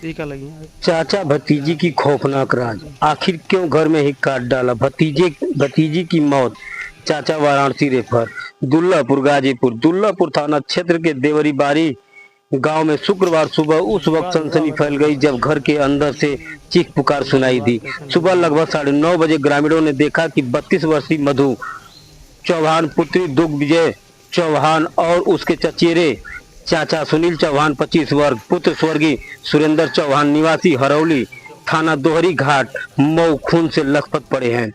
टीका लगी। चाचा भतीजी की खौफनाक राज, आखिर क्यों घर में ही काट डाला भतीजी की मौत। चाचा वाराणसी रेफर। दुल्लापुर थाना क्षेत्र के देवरीबारी गांव में शुक्रवार सुबह उस वक्त सनसनी फैल गई जब घर के अंदर से चीख पुकार सुनाई दी। सुबह लगभग 9:30 बजे ग्रामीणों ने देखा कि 32 वर्षीय मधु चौहान पुत्री दुर्गविजय चौहान और उसके चचेरे चाचा सुनील चौहान 25 वर्ग पुत्र स्वर्गीय सुरेंद्र चौहान निवासी हरौली थाना दोहरी घाट मऊ खून से लथपथ पड़े हैं।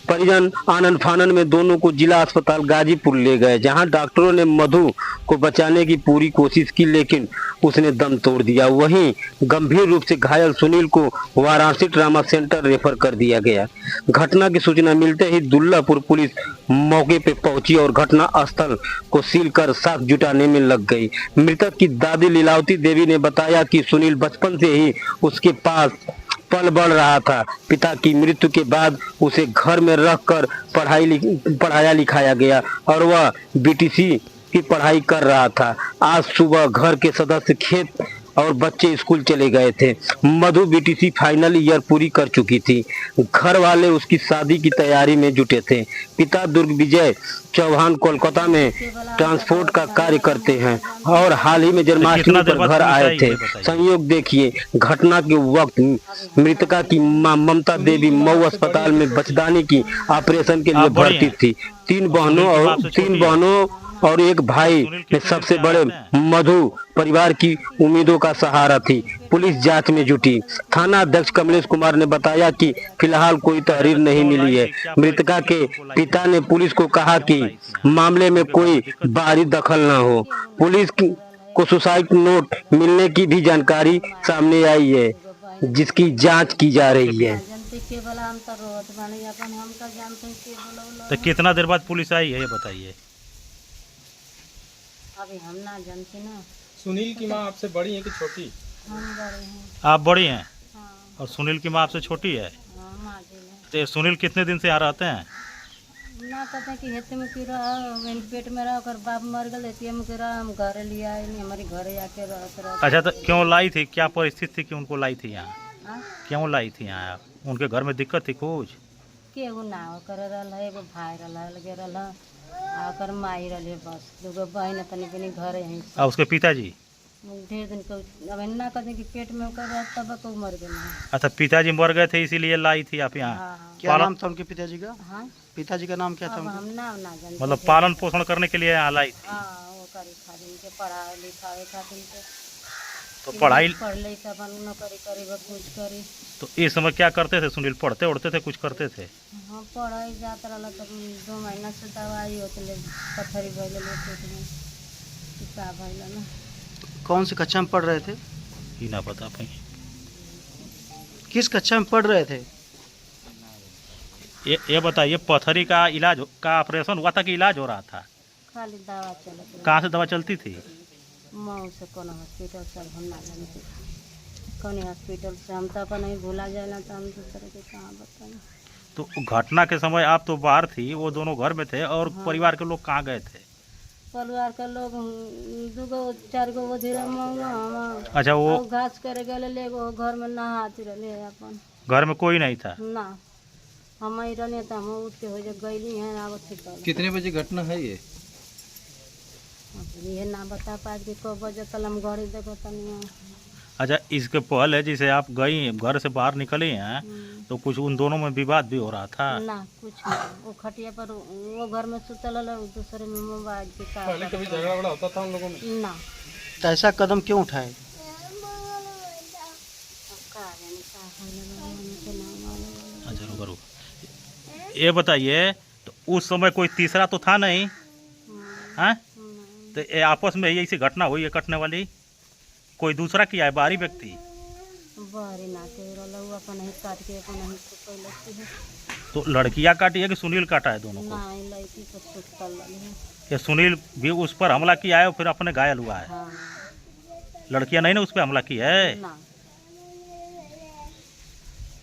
परिजन आनन फानन में दोनों को जिला अस्पताल गाजीपुर ले गए, जहां डॉक्टरों ने मधु को बचाने की पूरी कोशिश की लेकिन उसने दम तोड़ दिया। वहीं गंभीर रूप से घायल सुनील को वाराणसी ट्रामा सेंटर रेफर कर दिया गया। घटना की सूचना मिलते ही दुल्लापुर पुलिस मौके पर पहुंची और घटना स्थल को सील कर साक्ष्य जुटाने में लग गई। मृतक की दादी लीलावती देवी ने बताया कि सुनील बचपन से ही उसके पास पल बढ़ रहा था। पिता की मृत्यु के बाद उसे घर में रखकर पढ़ाया लिखाया गया और वह बीटीसी की पढ़ाई कर रहा था। आज सुबह घर के सदस्य खेत और बच्चे स्कूल चले गए थे। मधु बीटीसी फाइनल ईयर पूरी कर चुकी थी। घर वाले उसकी शादी की तैयारी में जुटे थे। पिता दुर्गविजय चौहान कोलकाता में ट्रांसपोर्ट का कार्य करते हैं और हाल ही में जन्माष्टमी पर घर आए थे। संयोग देखिए, घटना के वक्त मृतका की मां ममता देवी मऊ अस्पताल में बचदानी की ऑपरेशन के लिए भर्ती थी। तीन बहनों और एक भाई में सबसे बड़े मधु परिवार की उम्मीदों का सहारा थी। पुलिस जांच में जुटी। थाना अध्यक्ष कमलेश कुमार ने बताया कि फिलहाल कोई तहरीर नहीं मिली है। मृतका के पिता ने पुलिस को कहा कि मामले में कोई बाहरी दखल न हो। पुलिस को सुसाइड नोट मिलने की भी जानकारी सामने आई है, जिसकी जांच की जा रही है। तो कितना देर बाद पुलिस आई है ये बताइए। अभी हम ना जानते ना। सुनील की माँ आपसे बड़ी है कि छोटी? हम बड़े हैं। आप बड़ी हैं? हाँ। और सुनील की माँ आपसे छोटी है? हाँ, माँ जी ने। तो सुनील कितने दिन से यहाँ रहते हैं? ना कहते कि हेते में की रहा मेरे पेट में रहा और बाप मर गए हेते में की रहा हम घर लिया है नहीं हमारे घरे आके रहा। अच्छा, तो क्यों लाई थी? क्या परिस्थिति थी कि उनको लाई थी यहाँ? हाँ? क्यों लाई थी यहाँ? उनके घर में दिक्कत थी कुछ? केहू ना कर रहा है, एगो भाई रहा लगे रहा आकर माई रहे, बस दूगो बहन तनी तनी घर यहीं। और उसके पिताजी ढेर दिन को अब ना कहते कि पेट में कर रहा तब को मर गए। अच्छा, पिताजी मर गए थे इसीलिए लाई थी आप यहाँ? हाँ। क्या नाम था उनके पिताजी का? हाँ? पिताजी का नाम क्या था? हम ना जानते। मतलब पालन पोषण करने के लिए यहाँ लाई थी? हाँ, वो करी खातिर के पढ़ाई लिखाई खातिर के। तो पढ़ाई पढ़ ले सब नौकरी करी कुछ करी। तो इस समय क्या करते थे सुनील? पढ़ते उड़ते थे, कुछ करते थे? हाँ, पढ़ाई जाता रहा तब 2 महीना से दवाई होते पत्थरी भैले पेट में का भैल ना। कौन सी कक्षा में पढ़ रहे थे? ही ना पता भाई। किस कक्षा में पढ़ रहे थे? ये बताइए, पथरी का इलाज का ऑपरेशन हुआ था कि इलाज हो रहा था? खाली दवा चलती। कहाँ से दवा चलती थी? मऊ से कौन हॉस्पिटल से हम ना जानते। कौन हॉस्पिटल से हम तो अपन नहीं भूला जाए तो हम दूसरे के कहाँ बताएं। तो घटना के समय आप तो बाहर थी, वो दोनों घर में थे और हाँ। परिवार के लोग कहाँ गए थे? परिवार के लोग 2 4 गो धीरे मंगा। अच्छा, वो घास करे गए ले घर में नहाती रहे अपन। घर में कोई नहीं था? ना हम ही रहने तो हम उठ के हो जा गईली हैं आवत। कितने बजे घटना है ये? ये ना बता पाए कि कब बजे तल हम घड़ी देखो तनी। अच्छा, इसके पहले जैसे आप गई घर से बाहर निकली हैं तो कुछ उन दोनों में विवाद भी हो रहा था? ना कुछ नहीं। वो खटिया पर वो घर में सुतल है, दूसरे में मोबाइल के का। पहले कभी झगड़ा वगड़ा होता था उन लोगों में? ना। तो ऐसा कदम क्यों उठाए? अच्छा, रुको। ये बताइए, तो उस समय कोई तीसरा तो था नहीं? हैं? तो ये आपस में यही सी घटना हुई है कटने वाली? कोई दूसरा किया है बाहरी व्यक्ति? बाहरी ना के रलवा अपन ही काट के अपन ही कोई लगती है। तो लड़कियां काटी है कि सुनील काटा है दोनों को? ना लड़की को सुतल है। ये सुनील भी उस पर हमला किया है और फिर अपने घायल हुआ है? हाँ। लड़कियां नहीं ना उस पर हमला की है? ना।